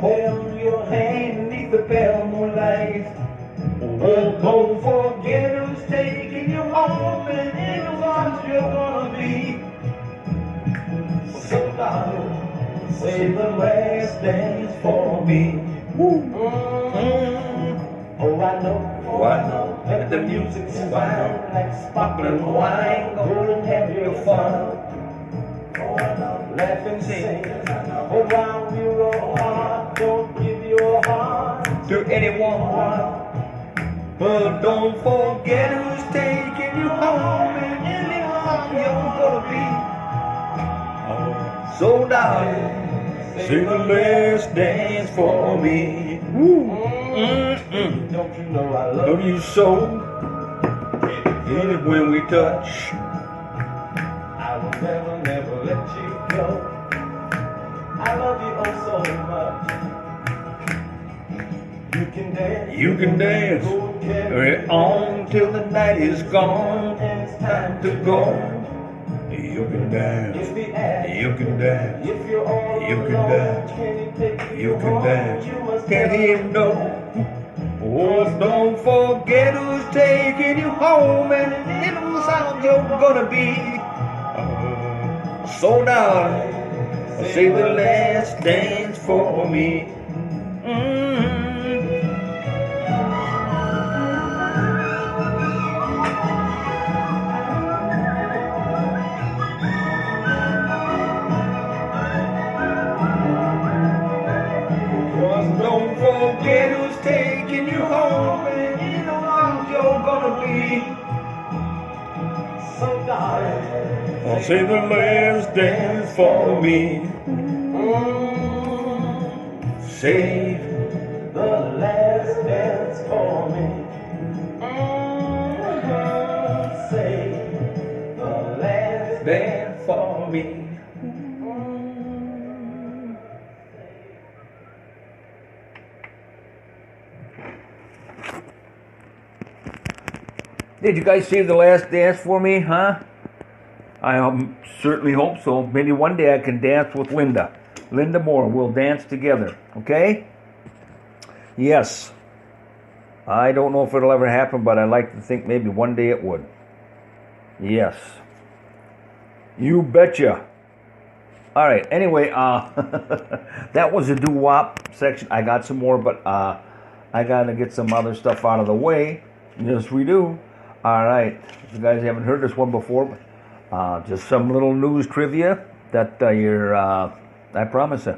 Hold your hand beneath the pale moonlight. Oh, don't forget who's taking you home, and in the arms you're gonna be. So darling, save the last dance for me. Oh, I know that the music's fine, like sparkling wine. Go and have your fun. Laugh and sing. Oh, while we roll hard, don't give your heart to anyone. But don't forget who's taking you home, and in the arms you're gonna be. So darling, sing the last dance for me. Don't you know I love you so? Hit it when we touch. I will never, never let you go. I love you oh so much. You can dance. You can dance. Carry on till the night is gone and it's time to go. You can dance. You can dance. You can dance. You can dance. Can't hear no. Oh, don't forget who's taking you home, and in the sound you're gonna be. So darling, say the last dance for me. Don't forget who's taking you home, and in the arms you're gonna be. So darling, I'll say the last dance for me. Save the last dance for me. Save the last dance for me. Did you guys see The Last Dance for me, huh? I certainly hope so. Maybe one day I can dance with Linda. Linda Moore, we'll dance together, okay? Yes. I don't know if it'll ever happen, but I like to think maybe one day it would. Yes. You betcha. All right, anyway, that was a doo-wop section. I got some more, but I got to get some other stuff out of the way. Yes, we do. All right, if you guys haven't heard this one before, just some little news trivia that I promise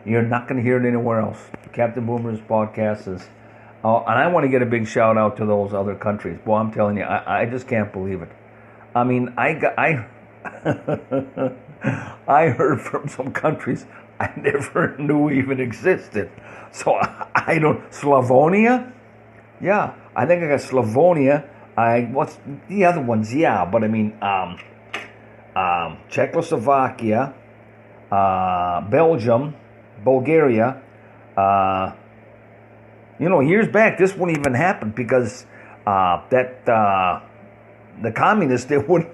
you're not going to hear it anywhere else. Captain Boomer's podcast is, and I want to get a big shout out to those other countries. Boy, I'm telling you, I just can't believe it. I mean, I heard from some countries I never knew even existed. So I don't, Slavonia? Yeah, I think I got Slavonia. What's the other ones? Yeah, but I mean, Czechoslovakia, Belgium, Bulgaria. Years back, this wouldn't even happen because the communists, they wouldn't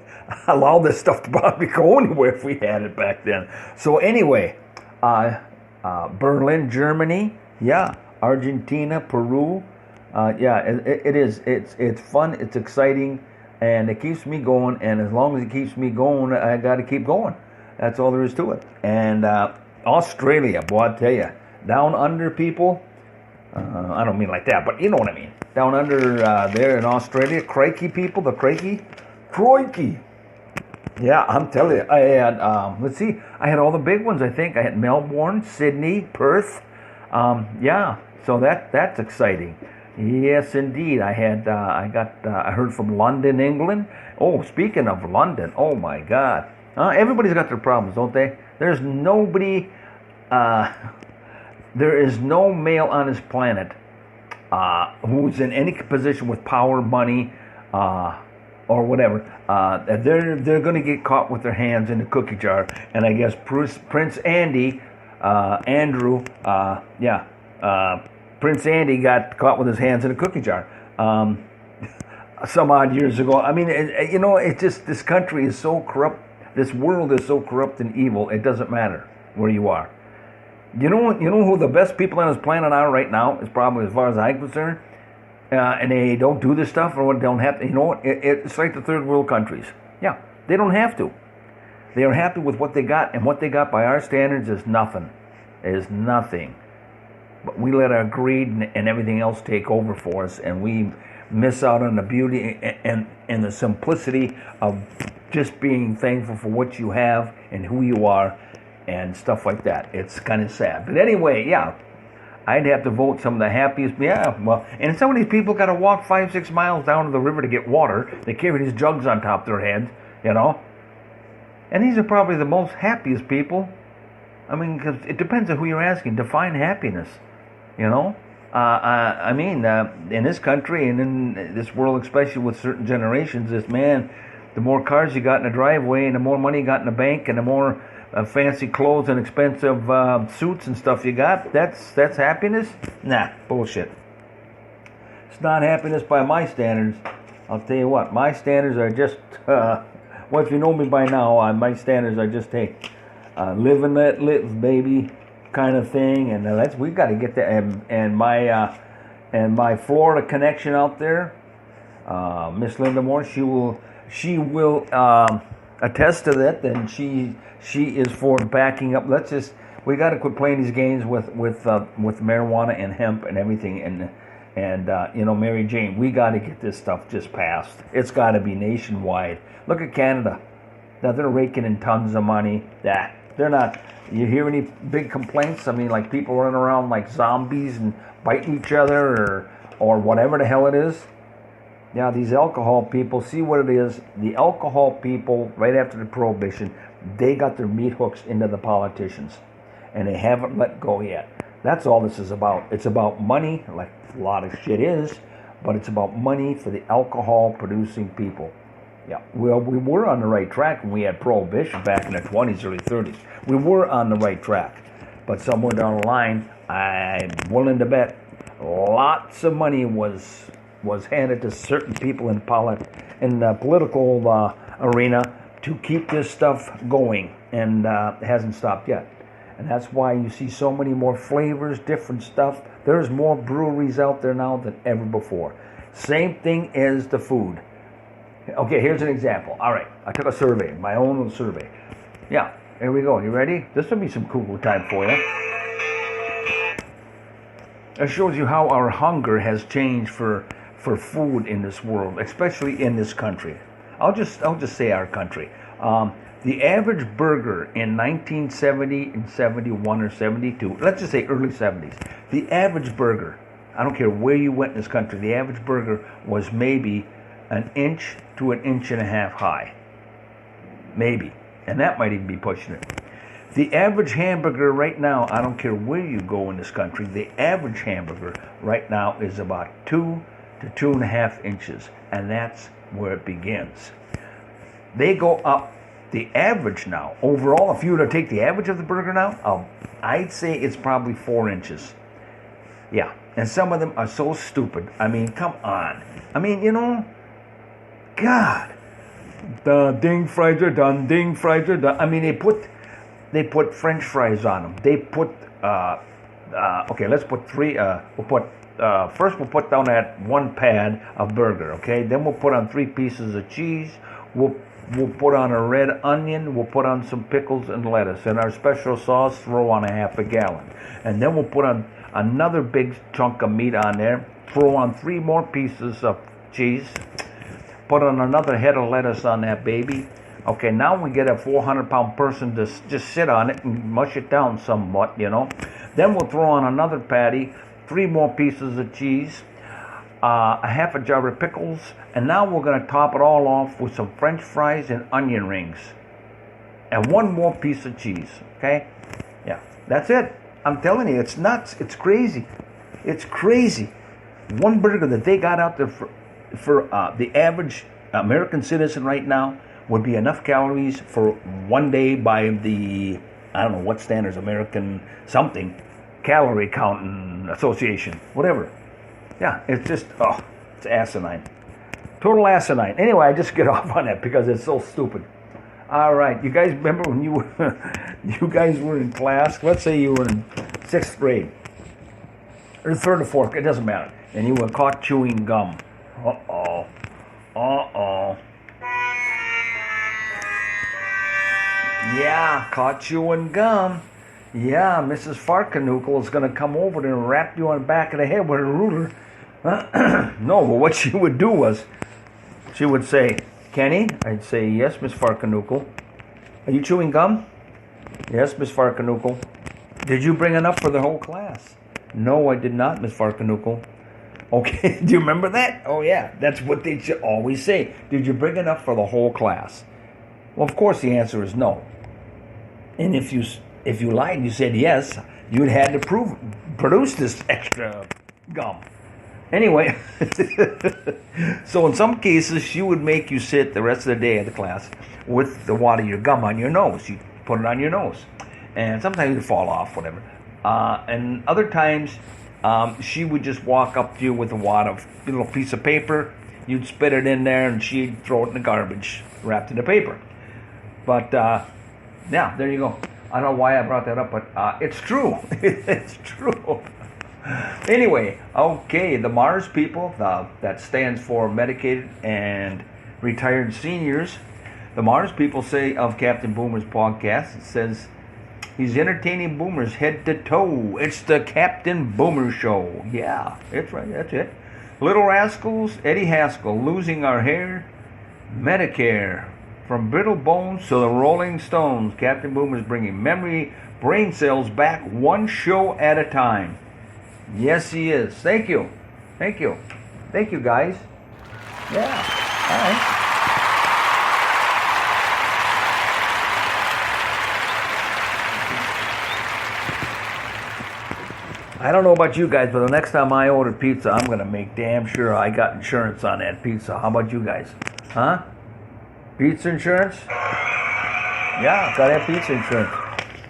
allow this stuff to probably go anywhere if we had it back then. So anyway, Berlin, Germany. Yeah, Argentina, Peru. It is. It's fun. It's exciting, and it keeps me going. And as long as it keeps me going, I got to keep going. That's all there is to it. And Australia, boy, I tell you, down under people. I don't mean like that, but you know what I mean. Down under there in Australia, crikey people, the crikey. Yeah, I'm telling you. I had let's see, I had all the big ones. I think I had Melbourne, Sydney, Perth. So that's exciting. Yes, indeed. I heard from London, England. Oh, speaking of London, oh my God. Everybody's got their problems, don't they? There's nobody, there is no male on this planet who's in any position with power, money, or whatever. They're going to get caught with their hands in the cookie jar. And I guess Prince Prince Andy got caught with his hands in a cookie jar some odd years ago. I mean, it's just, this country is so corrupt. This world is so corrupt and evil, it doesn't matter where you are. You know who the best people on this planet are right now? Is probably, as far as I'm concerned, and they don't do this stuff, or don't have to. You know what? It's like the third world countries. Yeah, they don't have to. They are happy with what they got, and what they got by our standards is nothing. Is nothing. But we let our greed and everything else take over for us, and we miss out on the beauty and the simplicity of just being thankful for what you have and who you are and stuff like that. It's kind of sad. But anyway, yeah, I'd have to vote some of the happiest. Yeah, well, and some of these people got to walk 5-6 miles down to the river to get water. They carry these jugs on top of their heads, you know. And these are probably the most happiest people. I mean, because it depends on who you're asking. Define happiness, you know. I mean, in this country and in this world, especially with certain generations, the more cars you got in the driveway and the more money you got in the bank and the more fancy clothes and expensive suits and stuff you got, that's happiness? Nah, bullshit. It's not happiness by my standards. I'll tell you what, my standards are just, well, if you know me by now, my standards are just, hey, live and let live, baby, kind of thing. And we got to get that. And my Florida connection out there, Miss Linda Moore, she will attest to that. And she is for backing up. We got to quit playing these games with marijuana and hemp and everything. And you know, Mary Jane, we got to get this stuff just passed. It's got to be nationwide. Look at Canada. Now they're raking in tons of money. They're not. You hear any big complaints? I mean, like people running around like zombies and biting each other or whatever the hell it is. Yeah, these alcohol people, see what it is. The alcohol people, right after the Prohibition, they got their meat hooks into the politicians. And they haven't let go yet. That's all this is about. It's about money, like a lot of shit is, but it's about money for the alcohol-producing people. Yeah, well, we were on the right track when we had Prohibition back in the 20s, early 30s. We were on the right track. But somewhere down the line, I'm willing to bet lots of money was handed to certain people in the political arena to keep this stuff going, and it hasn't stopped yet. And that's why you see so many more flavors, different stuff. There's more breweries out there now than ever before. Same thing as the food. Okay, here's an example. All right, I took a survey, my own little survey. Yeah, here we go. You ready? This will be some cool time for you. It shows you how our hunger has changed for food in this world, especially in this country. I'll just say our country. The average burger in 1970 and 71 or 72, let's just say early 70s, the average burger, I don't care where you went in this country, the average burger was maybe an inch to an inch and a half high. Maybe. And that might even be pushing it. The average hamburger right now, I don't care where you go in this country, the average hamburger right now is about 2 to 2.5 inches. And that's where it begins. They go up. The average now, overall, if you were to take the average of the burger now, I'd say it's probably 4 inches. Yeah. And some of them are so stupid. I mean, come on. I mean, you know, God, the ding fries are done. Ding fries are done. I mean, they put French fries on them. They put okay. Let's put three. First we'll put down that one pad of burger. Okay. Then we'll put on 3 pieces of cheese. We'll put on a red onion. We'll put on some pickles and lettuce, and our special sauce. Throw on a half a gallon, and then we'll put on another big chunk of meat on there. Throw on 3 more pieces of cheese. Put on another head of lettuce on that baby. Okay, now we get a 400-pound person to just sit on it and mush it down somewhat, you know. Then we'll throw on another patty, 3 more pieces of cheese, a half a jar of pickles, and now we're going to top it all off with some French fries and onion rings. And 1 more piece of cheese, okay? Yeah, that's it. I'm telling you, it's nuts. It's crazy. It's crazy. One burger that they got out there for the average American citizen right now would be enough calories for one day by the, I don't know what standards, American something, calorie counting association, whatever. Yeah, it's just, it's asinine. Total asinine. Anyway, I just get off on that because it's so stupid. All right, you guys remember when you guys were in class? Let's say you were in 6th grade. Or 3rd or 4th, it doesn't matter. And you were caught chewing gum. Uh-oh. Uh-oh. Yeah, caught chewing gum. Yeah, Mrs. Farkanukel is going to come over there and rap you on the back of the head with a ruler. No, but what she would do was, she would say, Kenny? I'd say, yes, Miss Farkanukel. Are you chewing gum? Yes, Miss Farkanukel. Did you bring enough for the whole class? No, I did not, Miss Farkanukel. Okay, do you remember that? Oh, yeah, that's what they should always say. Did you bring enough for the whole class? Well, of course, the answer is no. And if you lied and you said yes, you'd had to produce this extra gum. Anyway, so in some cases, she would make you sit the rest of the day at the class with the wad of your gum on your nose. You put it on your nose. And sometimes it'd fall off, whatever. And other times, she would just walk up to you with a wad of a little piece of paper. You'd spit it in there, and she'd throw it in the garbage, wrapped in the paper. But, yeah, there you go. I don't know why I brought that up, but it's true. It's true. Anyway, okay, the MARS people, that stands for Medicated and Retired Seniors. The MARS people say of Captain Boomer's podcast, it says, he's entertaining boomers head to toe. It's the Captain Boomer Show. Yeah, that's right, that's it. Little Rascals, Eddie Haskell, Losing Our Hair, Medicare. From brittle bones to the Rolling Stones, Captain Boomer's bringing memory brain cells back one show at a time. Yes, he is. Thank you. Thank you. Thank you, guys. Yeah. All right. I don't know about you guys, but the next time I order pizza, I'm going to make damn sure I got insurance on that pizza. How about you guys? Huh? Pizza insurance? Yeah, gotta have pizza insurance.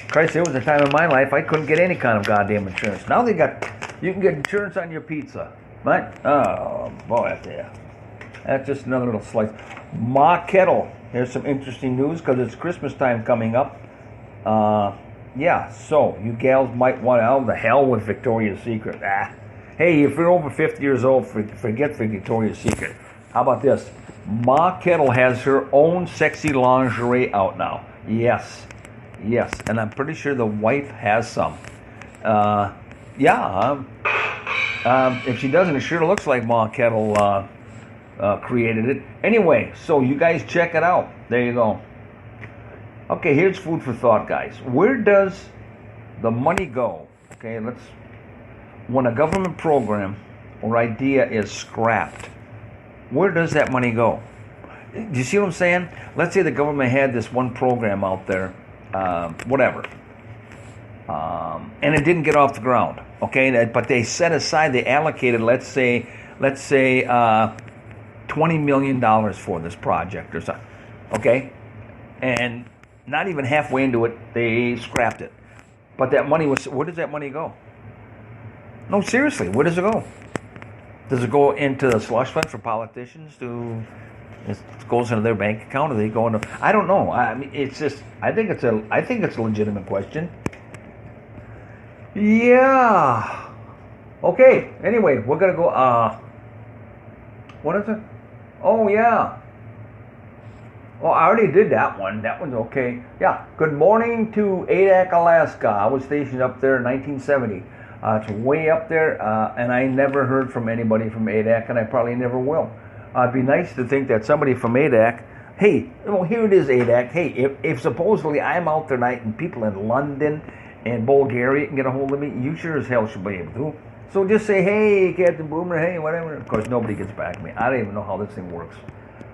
Christ, there was a time in my life I couldn't get any kind of goddamn insurance. Now you can get insurance on your pizza. Right? Oh, boy, that's just another little slice. Ma Kettle. Here's some interesting news because it's Christmas time coming up. Yeah, so you gals might want to, the hell with Victoria's Secret. Hey, if you're over 50 years old, forget Victoria's Secret. How about this? Ma Kettle has her own sexy lingerie out now. Yes, and I'm pretty sure the wife has some. If she doesn't, it sure looks like Ma Kettle created it. Anyway, so you guys check it out. There you go. Okay, here's food for thought, guys. Where does the money go? Okay, when a government program or idea is scrapped, where does that money go? Do you see what I'm saying? Let's say the government had this one program out there, whatever, and it didn't get off the ground. Okay, but they allocated, let's say, $20 million for this project or something. Okay, and not even halfway into it, they scrapped it. But that money where does that money go? No, seriously, where does it go? Does it go into the slush fund for politicians? It goes into their bank account? Or they go into? I don't know. I mean, it's just. I think it's a legitimate question. Yeah. Okay. Anyway, we're gonna go. What is it? Oh yeah. Oh, I already did that one. That one's okay. Yeah. Good morning to Adak, Alaska. I was stationed up there in 1970. It's way up there, and I never heard from anybody from Adak, and I probably never will. It'd be nice to think that somebody from Adak, hey, well, here it is, Adak. Hey, if supposedly I'm out there tonight and people in London and Bulgaria can get a hold of me, you sure as hell should be able to. So just say, hey, Captain Boomer, hey, whatever. Of course, nobody gets back to me. I don't even know how this thing works.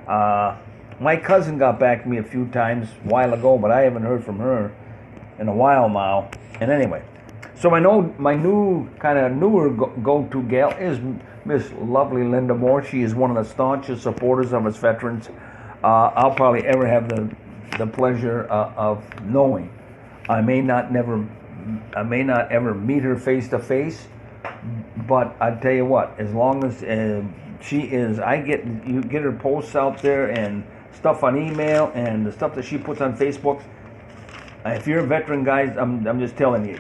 My cousin got back to me a few times a while ago, but I haven't heard from her in a while now. And anyway, so I know my newer go-to gal is Miss Lovely Linda Moore. She is one of the staunchest supporters of us veterans I'll probably ever have the pleasure of knowing. I may not ever meet her face to face, but I tell you what, as long as she is, you get her posts out there and stuff on email and the stuff that she puts on Facebook. If you're a veteran, guys, I'm just telling you,